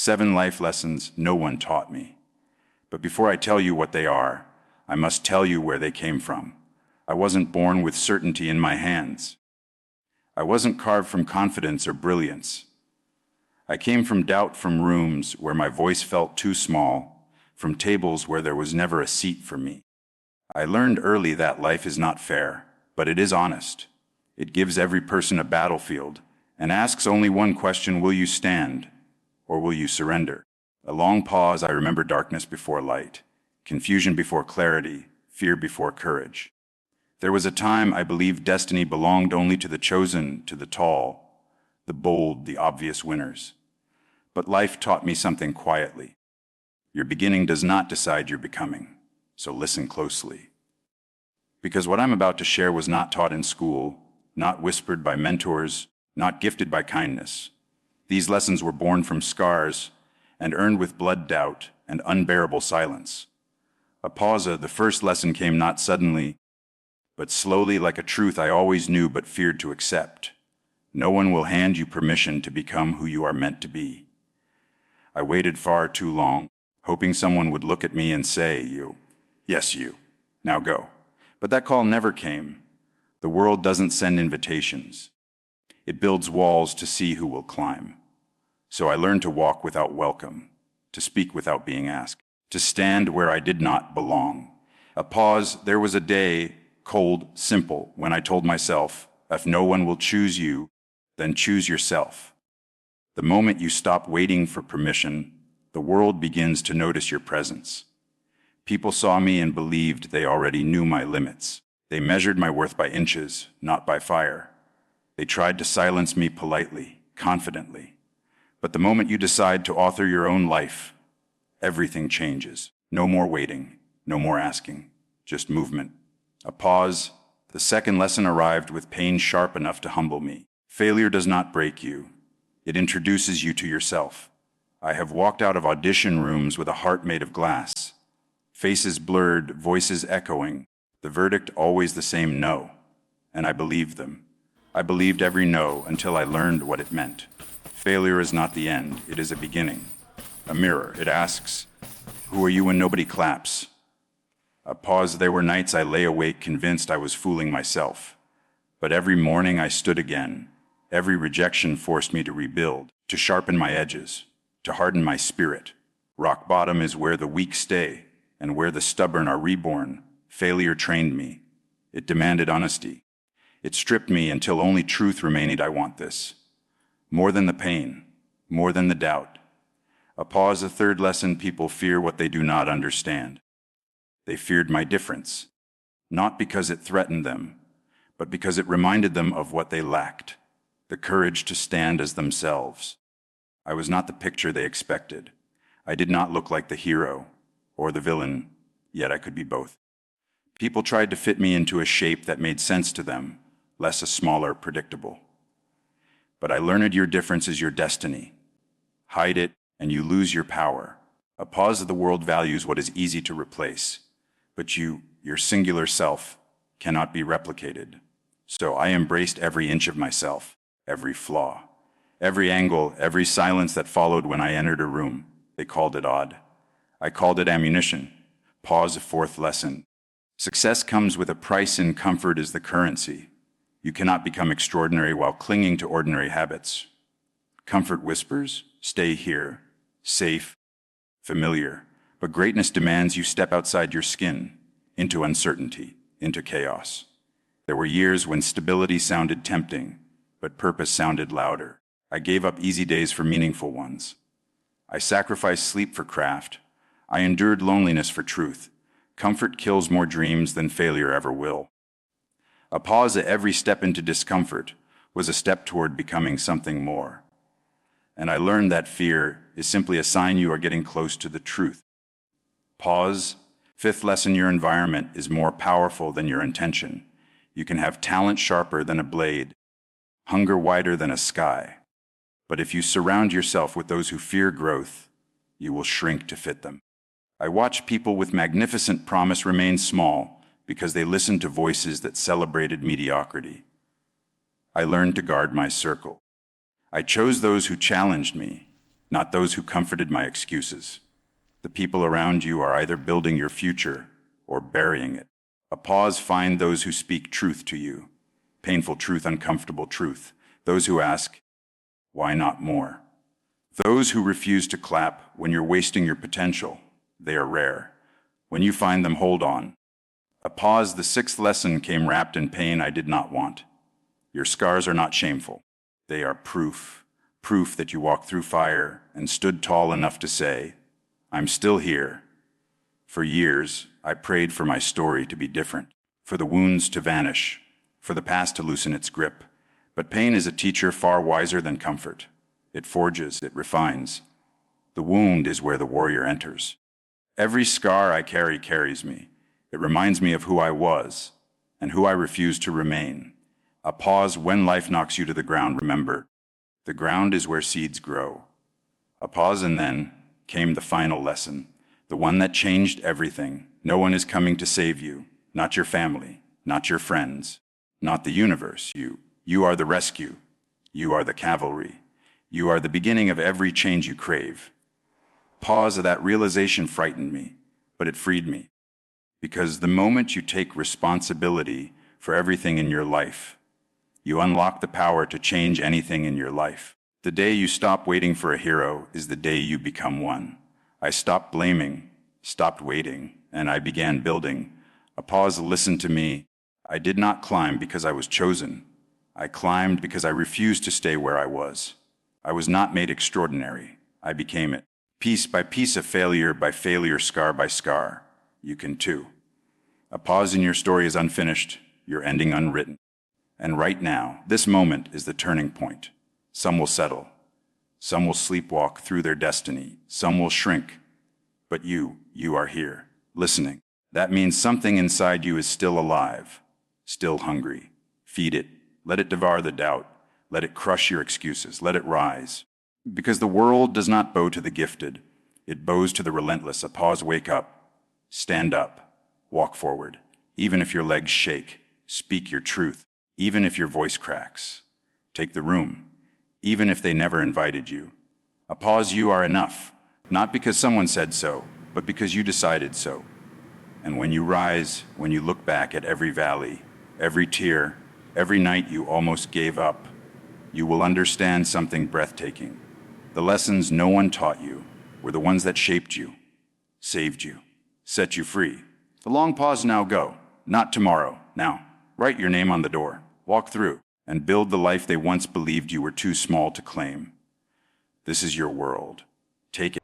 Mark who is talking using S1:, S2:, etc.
S1: 7 life lessons no one taught me. But before I tell you what they are, I must tell you where they came from. I wasn't born with certainty in my hands. I wasn't carved from confidence or brilliance. I came from doubt, from rooms where my voice felt too small, from tables where there was never a seat for me. I learned early that life is not fair, but it is honest. It gives every person a battlefield and asks only one question: will you stand or will you surrender? A long pause. I remember darkness before light, confusion before clarity, fear before courage. There was a time I believed destiny belonged only to the chosen, to the tall, the bold, the obvious winners. But life taught me something quietly. Your beginning does not decide your becoming, so listen closely. Because what I'm about to share was not taught in school, not whispered by mentors, not gifted by kindness. These lessons were born from scars and earned with blood, doubt, and unbearable silence. A pause. The first lesson came not suddenly, but slowly, like a truth I always knew but feared to accept. No one will hand you permission to become who you are meant to be. I waited far too long, hoping someone would look at me and say, "You, yes you, now go." But that call never came. The world doesn't send invitations. It builds walls to see who will climb. So I learned to walk without welcome, to speak without being asked, to stand where I did not belong. A pause. There was a day, cold, simple, when I told myself, if no one will choose you, then choose yourself. The moment you stop waiting for permission, the world begins to notice your presence. People saw me and believed they already knew my limits. They measured my worth by inches, not by fire. They tried to silence me politely, confidently. But the moment you decide to author your own life, everything changes. No more waiting, no more asking, just movement. A pause. The second lesson arrived with pain sharp enough to humble me. Failure does not break you. It introduces you to yourself. I have walked out of audition rooms with a heart made of glass. Faces blurred, voices echoing, the verdict always the same: no. And I believed them. I believed every no until I learned what it meant. Failure is not the end, it is a beginning. A mirror. It asks, who are you when nobody claps? A pause. There were nights I lay awake convinced I was fooling myself. But every morning I stood again. Every rejection forced me to rebuild, to sharpen my edges, to harden my spirit. Rock bottom is where the weak stay, and where the stubborn are reborn. Failure trained me. It demanded honesty. It stripped me until only truth remained. I want this. More than the pain, more than the doubt. A pause. A third lesson. People fear what they do not understand. They feared my difference, not because it threatened them, but because it reminded them of what they lacked. The courage to stand as themselves. I was not the picture they expected. I did not look like the hero or the villain, yet I could be both. People tried to fit me into a shape that made sense to them, less a smaller, predictable. But I learned your difference is your destiny. Hide it, and you lose your power. A pause. Of the world values what is easy to replace, but your singular self, cannot be replicated. So I embraced every inch of myself. Every flaw, every angle, every silence that followed when I entered a room. They called it odd. I called it ammunition. Pause. A fourth lesson. Success comes with a price, and comfort is the currency. You cannot become extraordinary while clinging to ordinary habits. Comfort whispers, stay here, safe, familiar. But greatness demands you step outside your skin, into uncertainty, into chaos. There were years when stability sounded tempting, but purpose sounded louder. I gave up easy days for meaningful ones. I sacrificed sleep for craft. I endured loneliness for truth. Comfort kills more dreams than failure ever will. A pause. At every step into discomfort was a step toward becoming something more. And I learned that fear is simply a sign you are getting close to the truth. Pause. Fifth lesson. Your environment is more powerful than your intention. You can have talent sharper than a blade, hunger wider than a sky. But if you surround yourself with those who fear growth, you will shrink to fit them. I watch people with magnificent promise remain small because they listened to voices that celebrated mediocrity. I learned to guard my circle. I chose those who challenged me, not those who comforted my excuses. The people around you are either building your future or burying it. A pause, find those who speak truth to you. Painful truth, uncomfortable truth. Those who ask, why not more? Those who refuse to clap when you're wasting your potential. They are rare. When you find them, hold on. A pause, the sixth lesson came wrapped in pain I did not want. Your scars are not shameful. They are proof that you walked through fire and stood tall enough to say, I'm still here. For years, I prayed for my story to be different, for the wounds to vanish, for the past to loosen its grip. But pain is a teacher far wiser than comfort. It forges, it refines. The wound is where the warrior enters. Every scar I carry carries me. It reminds me of who I was and who I refuse to remain. A pause, when life knocks you to the ground, remember, the ground is where seeds grow. A pause, and then came the final lesson, the one that changed everything. No one is coming to save you, not your family, not your friends, not the universe. You are the rescue. You are the cavalry. You are the beginning of every change you crave. Pause of that realization frightened me, but it freed me. Because the moment you take responsibility for everything in your life, you unlock the power to change anything in your life. The day you stop waiting for a hero is the day you become one. I stopped blaming, stopped waiting, and I began building. A pause, listen to me. I did not climb because I was chosen. I climbed because I refused to stay where I was. I was not made extraordinary. I became it. Piece by piece of failure by failure, scar by scar. You can too. A pause in your story is unfinished, your ending unwritten. And right now, this moment is the turning point. Some will settle. Some will sleepwalk through their destiny. Some will shrink. But you are here, listening. That means something inside you is still alive, still hungry. Feed it. Let it devour the doubt. Let it crush your excuses. Let it rise. Because the world does not bow to the gifted. It bows to the relentless. A pause, wake up. Stand up. Walk forward. Even if your legs shake, speak your truth. Even if your voice cracks, take the room. Even if they never invited you. A pause, you are enough. Not because someone said so, but because you decided so. And when you rise, when you look back at every valley, every tear, every night you almost gave up, you will understand something breathtaking. The lessons no one taught you were the ones that shaped you, saved you, set you free. The long pause, now go. Not tomorrow, now. Write your name on the door. Walk through and build the life they once believed you were too small to claim. This is your world. Take it.